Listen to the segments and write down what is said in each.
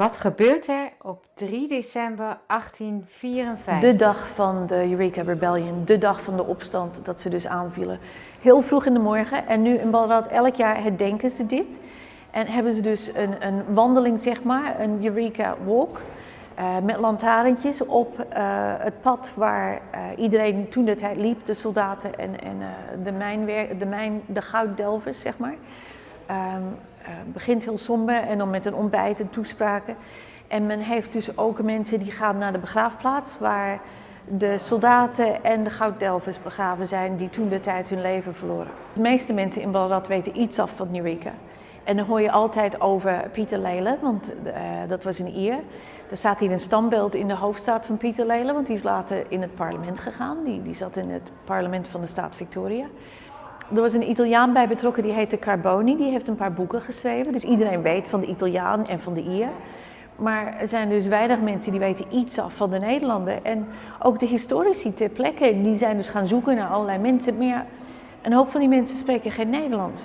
Wat gebeurt er op 3 december 1854? De dag van de Eureka Rebellion, de dag van de opstand, dat ze dus aanvielen. Heel vroeg in de morgen en nu in Ballarat elk jaar herdenken ze dit. En hebben ze dus een wandeling, zeg maar, een Eureka Walk. Met lantaarntjes op het pad waar iedereen toen de tijd liep, de soldaten en de gouddelvers, zeg maar. Begint heel somber en dan met een ontbijt en toespraken. En men heeft dus ook mensen die gaan naar de begraafplaats waar de soldaten en de gouddelvers begraven zijn die toen de tijd hun leven verloren. De meeste mensen in Ballarat weten iets af van Eureka. En dan hoor je altijd over Pieter Lely, want dat was een Ier. Er staat hier een standbeeld in de hoofdstad van Pieter Lely, want die is later in het parlement gegaan. Die zat in het parlement van de staat Victoria. Er was een Italiaan bij betrokken, die heette Carboni. Die heeft een paar boeken geschreven, dus iedereen weet van de Italiaan en van de Ier. Maar er zijn dus weinig mensen die weten iets af van de Nederlanden. En ook de historici ter plekke, die zijn dus gaan zoeken naar allerlei mensen. Maar ja, een hoop van die mensen spreken geen Nederlands.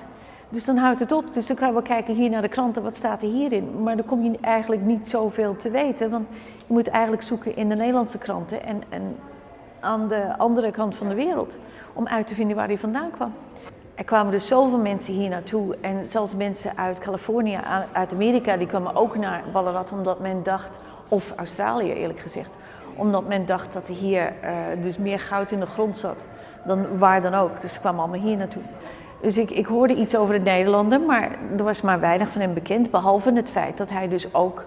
Dus dan houdt het op. Dus dan kan je wel kijken hier naar de kranten, wat staat er hierin. Maar dan kom je eigenlijk niet zoveel te weten. Want je moet eigenlijk zoeken in de Nederlandse kranten en aan de andere kant van de wereld. Om uit te vinden waar die vandaan kwam. Er kwamen dus zoveel mensen hier naartoe. En zelfs mensen uit Californië, uit Amerika, die kwamen ook naar Ballarat. Omdat men dacht, of Australië eerlijk gezegd. Omdat men dacht dat er hier dus meer goud in de grond zat dan waar dan ook. Dus ze kwamen allemaal hier naartoe. Dus ik hoorde iets over de Nederlander, maar er was maar weinig van hem bekend. Behalve het feit dat hij dus ook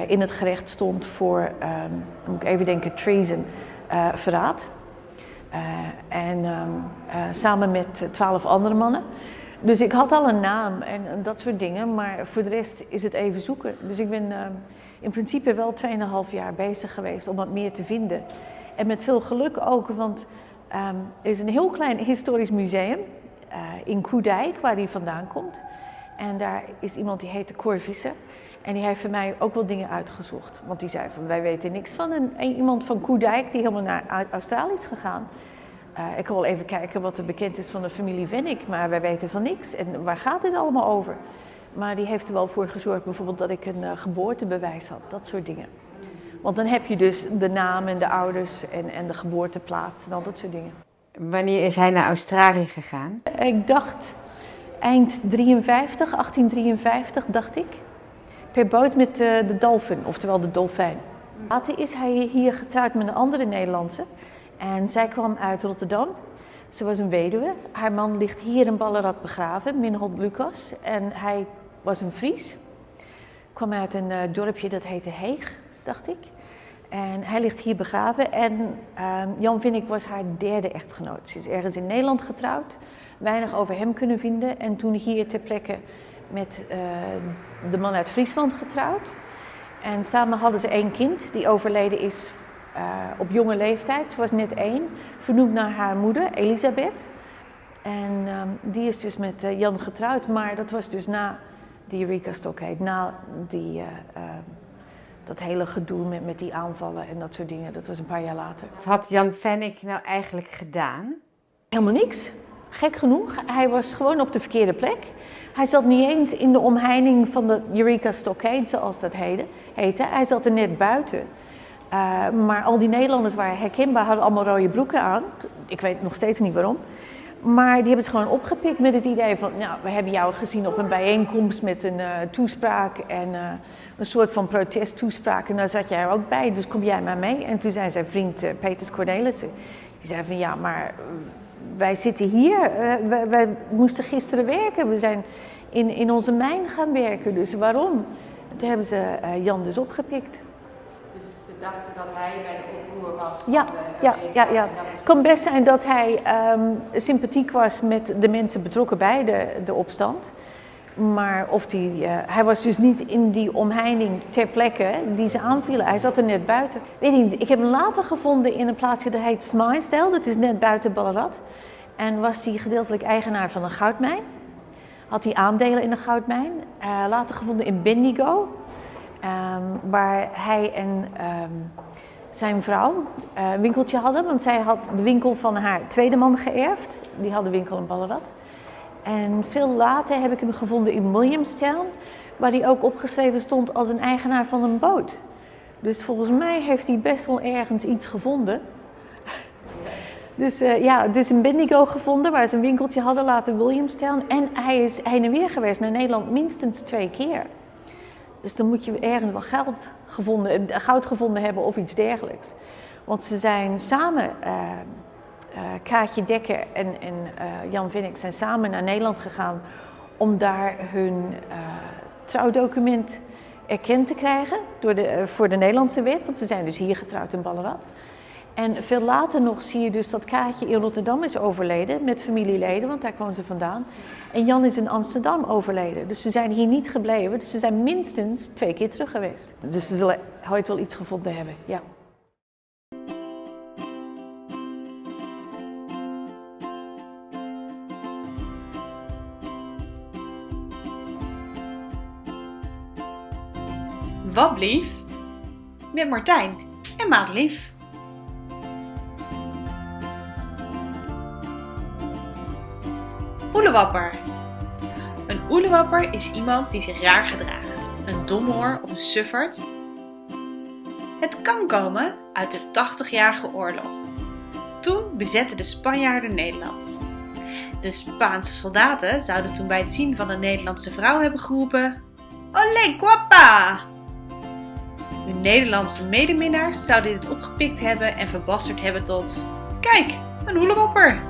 in het gerecht stond voor, moet ik even denken, treason, verraad. Samen met 12 andere mannen. Dus ik had al een naam en dat soort dingen, maar voor de rest is het even zoeken. Dus ik ben in principe wel 2,5 jaar bezig geweest om wat meer te vinden. En met veel geluk ook, want er is een heel klein historisch museum in Koedijk, waar hij vandaan komt. En daar is iemand die heet Cor Visser. En die heeft voor mij ook wel dingen uitgezocht. Want die zei van, wij weten niks van. En iemand van Koedijk die helemaal naar Australië is gegaan. Ik wil wel even kijken wat er bekend is van de familie Wennick, maar wij weten van niks. En waar gaat dit allemaal over? Maar die heeft er wel voor gezorgd bijvoorbeeld dat ik een geboortebewijs had. Dat soort dingen. Want dan heb je dus de naam en de ouders en de geboorteplaats en al dat soort dingen. Wanneer is hij naar Australië gegaan? Ik dacht eind 1853 dacht ik. Per boot met de dolphin, oftewel de dolfijn. Later is hij hier getrouwd met een andere Nederlandse. En zij kwam uit Rotterdam. Ze was een weduwe. Haar man ligt hier in Ballarat begraven, Minhold Lucas. En hij was een Fries. Kwam uit een dorpje dat heette Heeg, dacht ik. En hij ligt hier begraven en Jan Vinnick was haar derde echtgenoot. Ze is ergens in Nederland getrouwd, weinig over hem kunnen vinden. En toen hier ter plekke met de man uit Friesland getrouwd. En samen hadden ze 1 kind die overleden is op jonge leeftijd. Ze was net 1, vernoemd naar haar moeder, Elisabeth. En die is dus met Jan getrouwd, maar dat was dus na de Eureka Stockade, na dat hele gedoe met die aanvallen en dat soort dingen. Dat was een paar jaar later. Wat had Jan Vinnick nou eigenlijk gedaan? Helemaal niks. Gek genoeg. Hij was gewoon op de verkeerde plek. Hij zat niet eens in de omheining van de Eureka Stockade, zoals dat heette. Hij zat er net buiten. Maar al die Nederlanders waren herkenbaar, hadden allemaal rode broeken aan. Ik weet nog steeds niet waarom. Maar die hebben het gewoon opgepikt met het idee van, nou, we hebben jou gezien op een bijeenkomst met een toespraak en een soort van protesttoespraak. En daar zat jij er ook bij, dus kom jij maar mee. En toen zei zijn vriend Peters Cornelissen, die zei van, ja, maar wij zitten hier. Wij moesten gisteren werken. We zijn in onze mijn gaan werken, dus waarom? En toen hebben ze Jan dus opgepikt. Dus ze dachten dat hij bij de oproer was? Ja. Het kan best zijn dat hij sympathiek was met de mensen betrokken bij de opstand. Maar of hij was dus niet in die omheining ter plekke die ze aanvielen. Hij zat er net buiten. Weet je niet, ik heb hem later gevonden in een plaatsje dat heet Smythesdale. Dat is net buiten Ballarat. En was hij gedeeltelijk eigenaar van een goudmijn. Had hij aandelen in een goudmijn. Later gevonden in Bendigo. Waar hij en zijn vrouw een winkeltje hadden. Want zij had de winkel van haar tweede man geërfd. Die had de winkel in Ballarat. En veel later heb ik hem gevonden in Williamstown. waar hij ook opgeschreven stond als een eigenaar van een boot. Dus volgens mij heeft hij best wel ergens iets gevonden. Dus een Bendigo gevonden waar ze een winkeltje hadden, later Williamstown. En hij is heen en weer geweest naar Nederland minstens 2 keer. Dus dan moet je ergens wel goud gevonden hebben of iets dergelijks. Want ze zijn samen, Kaatje Dekker en Jan Vinnik zijn samen naar Nederland gegaan om daar hun trouwdocument erkend te krijgen voor de Nederlandse wet. Want ze zijn dus hier getrouwd in Ballarat. En veel later nog zie je dus dat Kaatje in Rotterdam is overleden met familieleden, want daar kwam ze vandaan. En Jan is in Amsterdam overleden, dus ze zijn hier niet gebleven. Dus ze zijn minstens 2 keer terug geweest. Dus ze zullen ooit wel iets gevonden hebben, ja. Wat blief? Met Martijn en Madelief. Oelewapper. Een oelewapper is iemand die zich raar gedraagt, een domhoor of een sufferd. Het kan komen uit de 80-jarige oorlog. Toen bezetten de Spanjaarden Nederland. De Spaanse soldaten zouden toen bij het zien van een Nederlandse vrouw hebben geroepen: Olé, guapa! De Nederlandse medeminnaars zouden dit opgepikt hebben en verbasterd hebben tot: kijk, een oelewapper!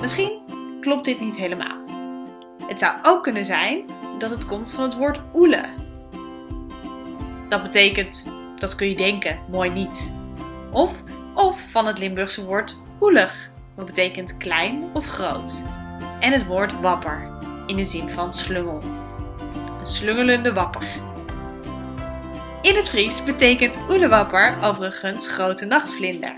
Misschien klopt dit niet helemaal. Het zou ook kunnen zijn dat het komt van het woord oele. Dat betekent, dat kun je denken, mooi niet. Of van het Limburgse woord oelig, wat betekent klein of groot. En het woord wapper, in de zin van slungel. Een slungelende wapper. In het Fries betekent oelewapper overigens grote nachtvlinder.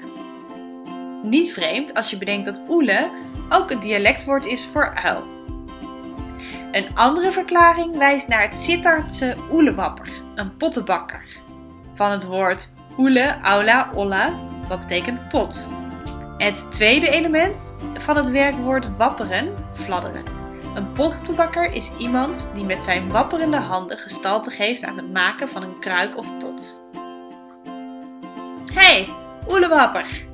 Niet vreemd als je bedenkt dat oele ook een dialectwoord is voor uil. Een andere verklaring wijst naar het Sittardse oelewapper, een pottenbakker. Van het woord oele, aula, olla, wat betekent pot. Het tweede element van het werkwoord wapperen, fladderen. Een pottenbakker is iemand die met zijn wapperende handen gestalte geeft aan het maken van een kruik of pot. Hey, oelewapper!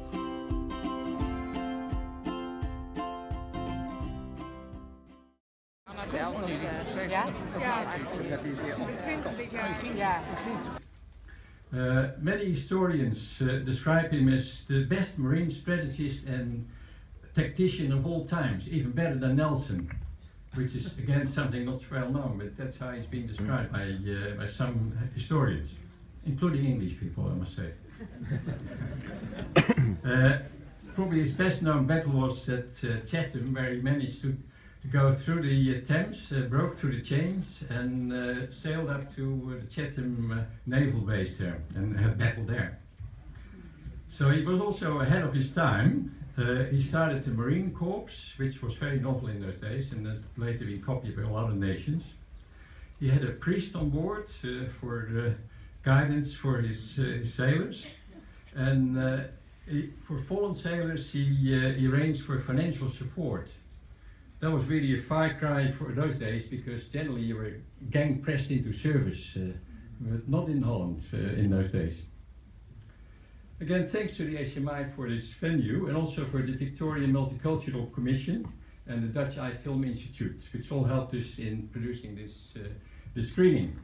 Many historians describe him as the best marine strategist and tactician of all times, even better than Nelson, which is again something not well known, but that's how he's been described by some historians, including English people, I must say. Probably his best known battle was at Chatham, where he managed to go through the Thames, broke through the chains and sailed up to the Chatham naval base there and had battle there. So he was also ahead of his time. He started the Marine Corps, which was very novel in those days and has later been copied by all other nations. He had a priest on board for guidance for his sailors, and for fallen sailors he arranged for financial support. That was really a far cry for those days, because generally you were gang pressed into service, but not in Holland in those days. Again, thanks to the HMI for this venue, and also for the Victorian Multicultural Commission and the Dutch Eye Film Institute, which all helped us in producing this screening.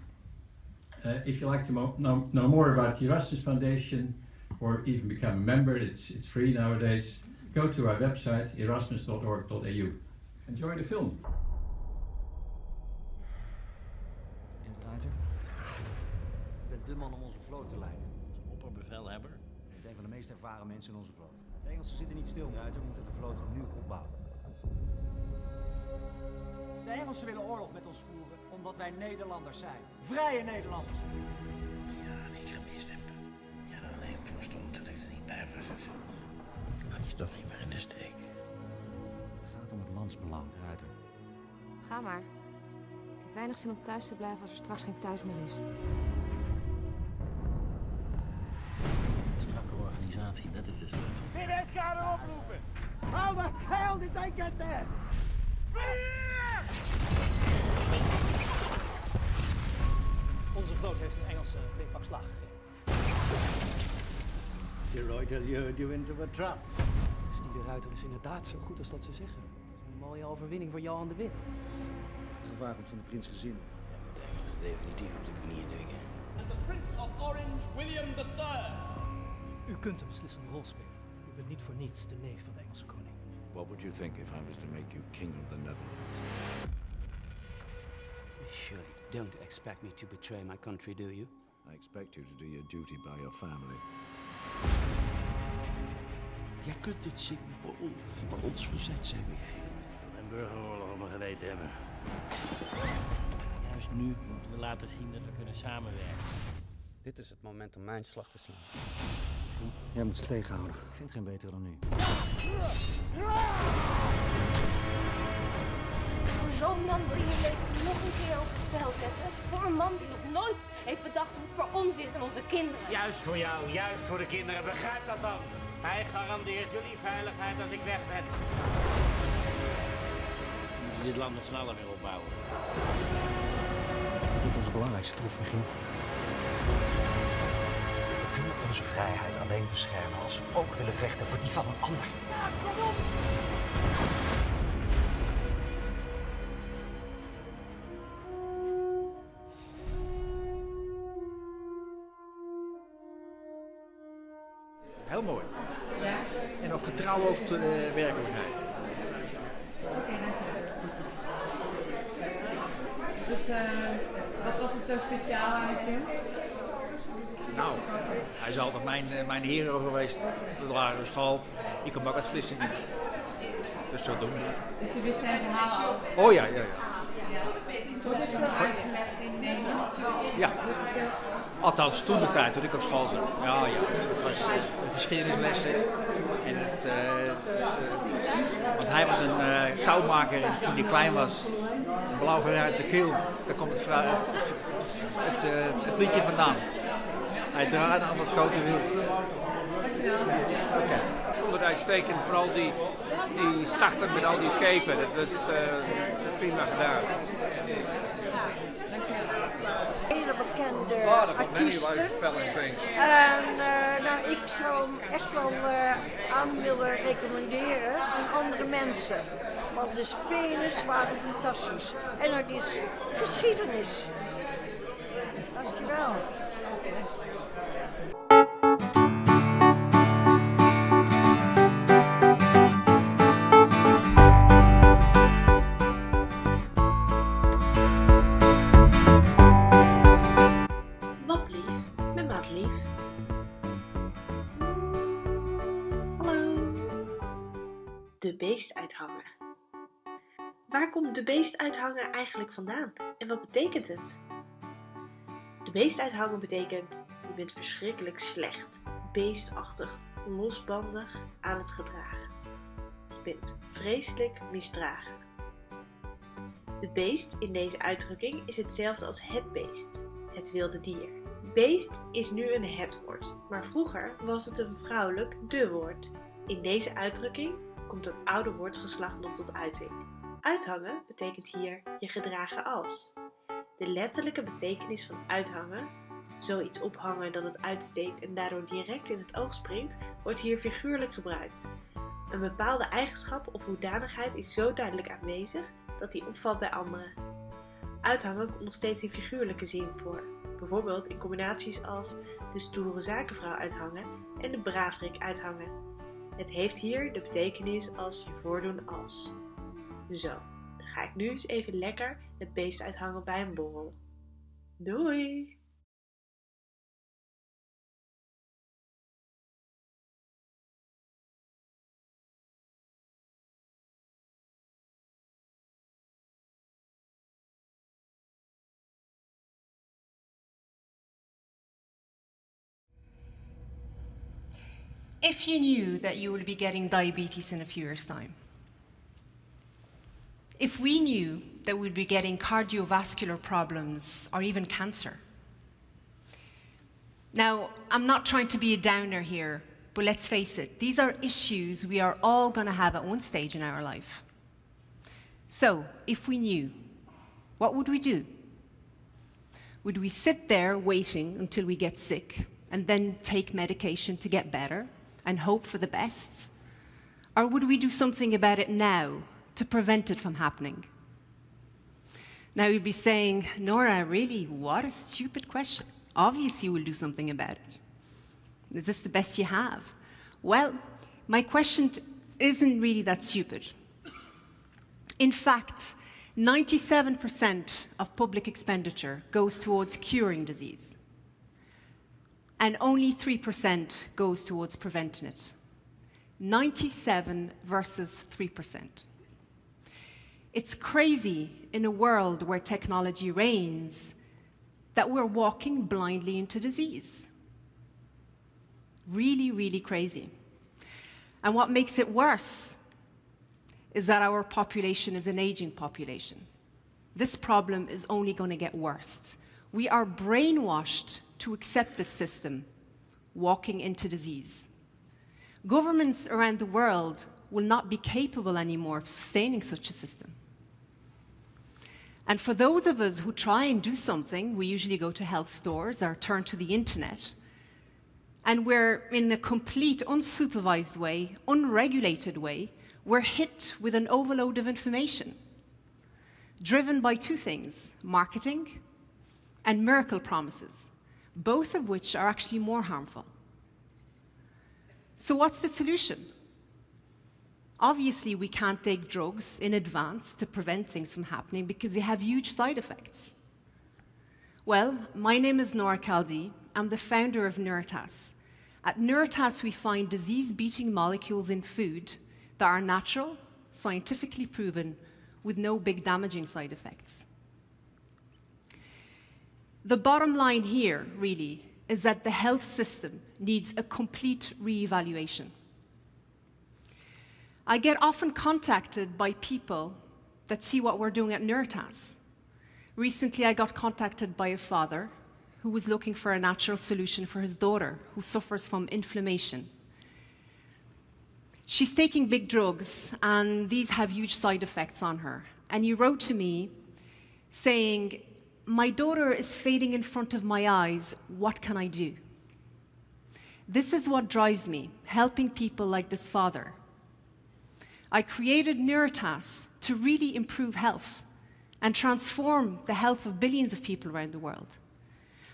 If you'd like to know more about the Erasmus Foundation, or even become a member, it's free nowadays, go to our website erasmus.org.au. Enjoy the film. Ruiter, je bent de man om onze vloot te leiden. Opperbevelhebber. Je bent een van de meest ervaren mensen in onze vloot. De Engelsen zitten niet stil, Ruiter. We moeten de vloot nu opbouwen. De Engelsen willen oorlog met ons voeren omdat wij Nederlanders zijn. Vrije Nederlanders. Ja, niets gemist heb. Ja, er alleen voor stond dat ik er niet bij was. Dus had je toch niet meer in de steek. Het gaat om het landsbelang, Ruiter. Ga maar. Ik heb weinig zin om thuis te blijven als er straks geen thuis meer is. Strakke organisatie, dat is de sleutel. TV S gaat erop roepen! Hou de hel, die tank uit there! Onze vloot heeft een Engelse flink pak slaag gegeven. The Reuter lured you into a trap. Dus die de Ruiter is inderdaad zo goed als dat ze zeggen. Een mooie overwinning voor Johan de Wit. Het gevaar komt van de prins gezin. Ja, maar de Engels definitief op de knieën dingen. And the Prince of Orange, William III. U kunt een beslissende rol spelen. U bent niet voor niets de neef van de Engelse koning. What would you think if I was to make you king of the Netherlands? You surely don't expect me to betray my country, do you? I expect you to do your duty by your family. Jij kunt het symbool van ons verzet zijn, Michiel. Een burgeroorlog op mijn geweten hebben. Juist nu moeten we laten zien dat we kunnen samenwerken. Dit is het moment om mijn slag te slaan. Jij moet ze tegenhouden. Ik vind geen betere dan nu. Voor zo'n man wil je je leven nog een keer op het spel zetten? Voor een man die nog nooit heeft bedacht hoe het voor ons is en onze kinderen. Juist voor jou, juist voor de kinderen. Begrijp dat dan. Hij garandeert jullie veiligheid als ik weg ben. We moeten dit land nog sneller weer opbouwen. Dit is onze belangrijkste troef, Michiel. We kunnen onze vrijheid alleen beschermen als we ook willen vechten voor die van een ander. Kom op! Heel mooi. Ja. En ook getrouw ook tot de werkelijkheid. Oké, dankjewel. Dus wat was er zo speciaal aan de film? Nou, hij is altijd mijn hero geweest. De lagere school. Ik kom ook uit Vlissingen. Dus zo doen we. Dus je wist zijn verhaal ook? Oh ja, ja, ja. Wordt het veel uitgelegd in Nederland? Ja. Althans, toen de tijd, toen ik op school zat. Ja, ja. Het was geschiedenislessen. En want hij was een touwmaker en toen hij klein was. Een blauw geruite keel. Daar komt het liedje vandaan. Hij draaide aan dat grote wiel. Okay. Ik vond het uitstekend, vooral die starter met al die schepen. Dat was prima gedaan. Hele bekende artiesten. En nou, ik zou hem echt wel aan willen recommenderen aan andere mensen. Want de spelers waren fantastisch. En het is geschiedenis. Dankjewel. De beestuithanger. Waar komt de beestuithanger eigenlijk vandaan en wat betekent het? De beestuithanger betekent je bent verschrikkelijk slecht, beestachtig, losbandig aan het gedragen. Je bent vreselijk misdragen. De beest in deze uitdrukking is hetzelfde als het beest, het wilde dier. Beest is nu een het-woord, maar vroeger was het een vrouwelijk de-woord. In deze uitdrukking komt het oude woordsgeslacht nog tot uiting. Uithangen betekent hier je gedragen als. De letterlijke betekenis van uithangen, zoiets ophangen dat het uitsteekt en daardoor direct in het oog springt, wordt hier figuurlijk gebruikt. Een bepaalde eigenschap of hoedanigheid is zo duidelijk aanwezig dat die opvalt bij anderen. Uithangen komt nog steeds in figuurlijke zin voor, bijvoorbeeld in combinaties als de stoere zakenvrouw uithangen en de braafrik uithangen. Het heeft hier de betekenis als je voordoen als. Zo, dan ga ik nu eens even lekker het beest uithangen bij een borrel. Doei! If you knew that you would be getting diabetes in a few years' time, if we knew that we'd be getting cardiovascular problems or even cancer. Now, I'm not trying to be a downer here, but let's face it, these are issues we are all going to have at one stage in our life. So, if we knew, what would we do? Would we sit there waiting until we get sick and then take medication to get better and hope for the best? Or would we do something about it now to prevent it from happening? Now you'd be saying, Nora, really, what a stupid question. Obviously you will do something about it. Is this the best you have? Well, my question isn't really that stupid. In fact, 97% of public expenditure goes towards curing disease, and only 3% goes towards preventing it. 97 versus 3%. It's crazy in a world where technology reigns that we're walking blindly into disease. Really, really crazy. And what makes it worse is that our population is an aging population. This problem is only going to get worse. We are brainwashed to accept this system, walking into disease. Governments around the world will not be capable anymore of sustaining such a system. And for those of us who try and do something, we usually go to health stores or turn to the internet, and we're in a complete unsupervised way, unregulated way, we're hit with an overload of information, driven by two things, marketing and miracle promises, both of which are actually more harmful. So what's the solution? Obviously, we can't take drugs in advance to prevent things from happening because they have huge side effects. Well, my name is Nora Caldi. I'm the founder of Neuritas. At Neuritas, we find disease-beating molecules in food that are natural, scientifically proven, with no big damaging side effects. The bottom line here, really, is that the health system needs a complete reevaluation. I get often contacted by people that see what we're doing at Neuritas. Recently, I got contacted by a father who was looking for a natural solution for his daughter who suffers from inflammation. She's taking big drugs, and these have huge side effects on her. And he wrote to me saying, "My daughter is fading in front of my eyes. What can I do?" This is what drives me, helping people like this father. I created Neuritas to really improve health and transform the health of billions of people around the world.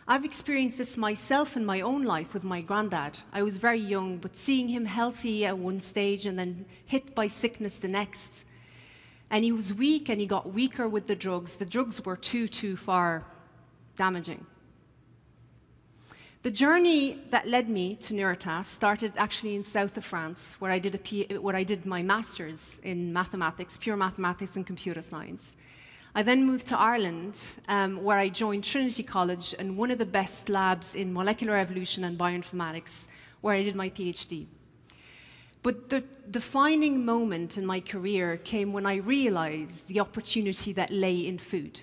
I've experienced this myself in my own life with my granddad. I was very young, but seeing him healthy at one stage and then hit by sickness the next. And he was weak, and he got weaker with the drugs. The drugs were too far damaging. The journey that led me to Neuritas started actually in south of France, where I did my master's in mathematics, pure mathematics and computer science. I then moved to Ireland, where I joined Trinity College and one of the best labs in molecular evolution and bioinformatics, where I did my PhD. But the defining moment in my career came when I realized the opportunity that lay in food.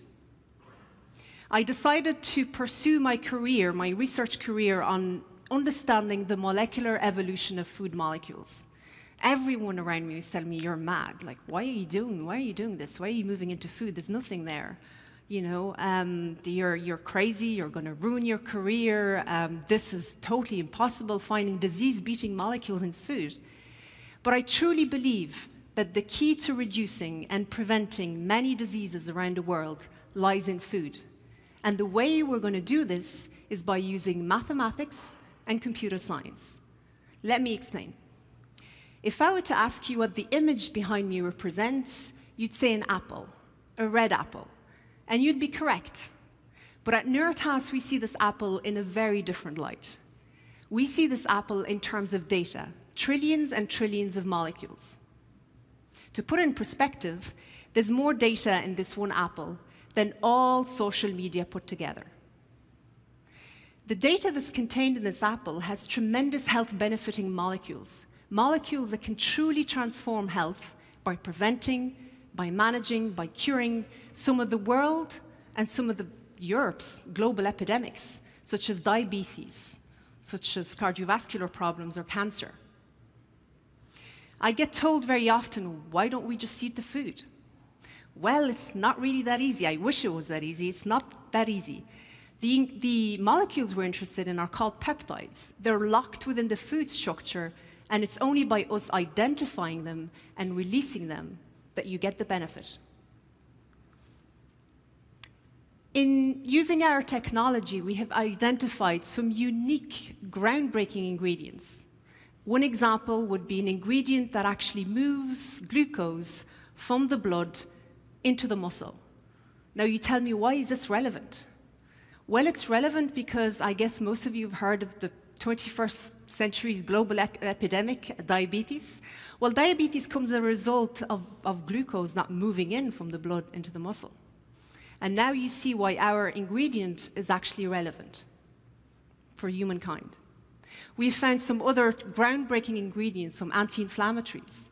I decided to pursue my career, my research career, on understanding the molecular evolution of food molecules. Everyone around me was telling me, "You're mad. Like, why are you doing this? Why are you moving into food? There's nothing there. You know, you're crazy. You're going to ruin your career. This is totally impossible, finding disease-beating molecules in food." But I truly believe that the key to reducing and preventing many diseases around the world lies in food. And the way we're going to do this is by using mathematics and computer science. Let me explain. If I were to ask you what the image behind me represents, you'd say an apple, a red apple, and you'd be correct. But at Neuritas, we see this apple in a very different light. We see this apple in terms of data, trillions and trillions of molecules. To put it in perspective, there's more data in this one apple than all social media put together. The data that's contained in this apple has tremendous health-benefiting molecules, molecules that can truly transform health by preventing, by managing, by curing some of the world and some of Europe's global epidemics, such as diabetes, such as cardiovascular problems or cancer. I get told very often, why don't we just eat the food? Well, it's not really that easy. I wish it was that easy. It's not that easy. The molecules we're interested in are called peptides. They're locked within the food structure, and it's only by us identifying them and releasing them that you get the benefit. In using our technology, we have identified some unique, groundbreaking ingredients. One example would be an ingredient that actually moves glucose from the blood into the muscle. Now you tell me, why is this relevant? Well, it's relevant because I guess most of you have heard of the 21st century's global epidemic, diabetes. Well, diabetes comes as a result of glucose not moving in from the blood into the muscle. And now you see why our ingredient is actually relevant for humankind. We've found some other groundbreaking ingredients, some anti-inflammatories.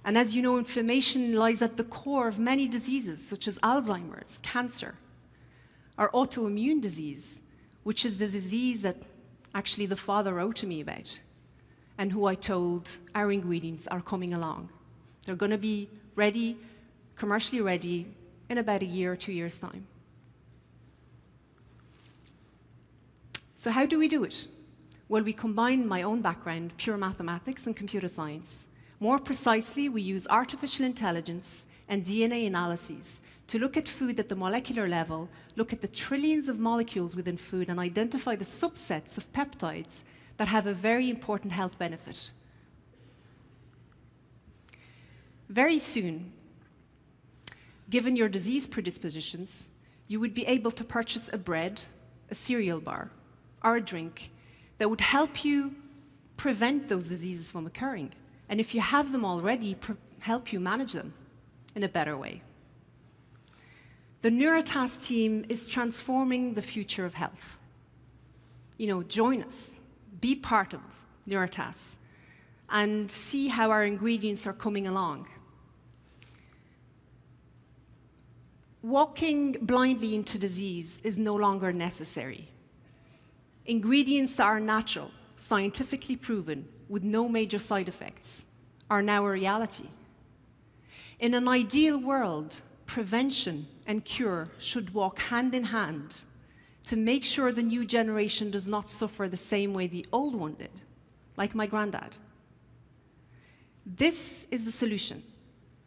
And as you know, inflammation lies at the core of many diseases, such as Alzheimer's, cancer, or autoimmune disease, which is the disease that actually the father wrote to me about, and who I told our ingredients are coming along. They're going to be ready, commercially ready, in about a year or 2 years' time. So how do we do it? Well, we combine my own background, pure mathematics and computer science. More precisely, we use artificial intelligence and DNA analyses to look at food at the molecular level, look at the trillions of molecules within food, and identify the subsets of peptides that have a very important health benefit. Very soon, given your disease predispositions, you would be able to purchase a bread, a cereal bar, or a drink that would help you prevent those diseases from occurring. And if you have them already, help you manage them in a better way. The Neuratas team is transforming the future of health. You know, join us, be part of Neuratas, and see how our ingredients are coming along. Walking blindly into disease is no longer necessary. Ingredients that are natural, scientifically proven, with no major side effects, are now a reality. In an ideal world, prevention and cure should walk hand in hand to make sure the new generation does not suffer the same way the old one did, like my granddad. This is the solution.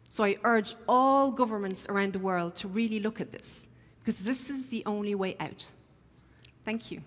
So I urge all governments around the world to really look at this, because this is the only way out. Thank you.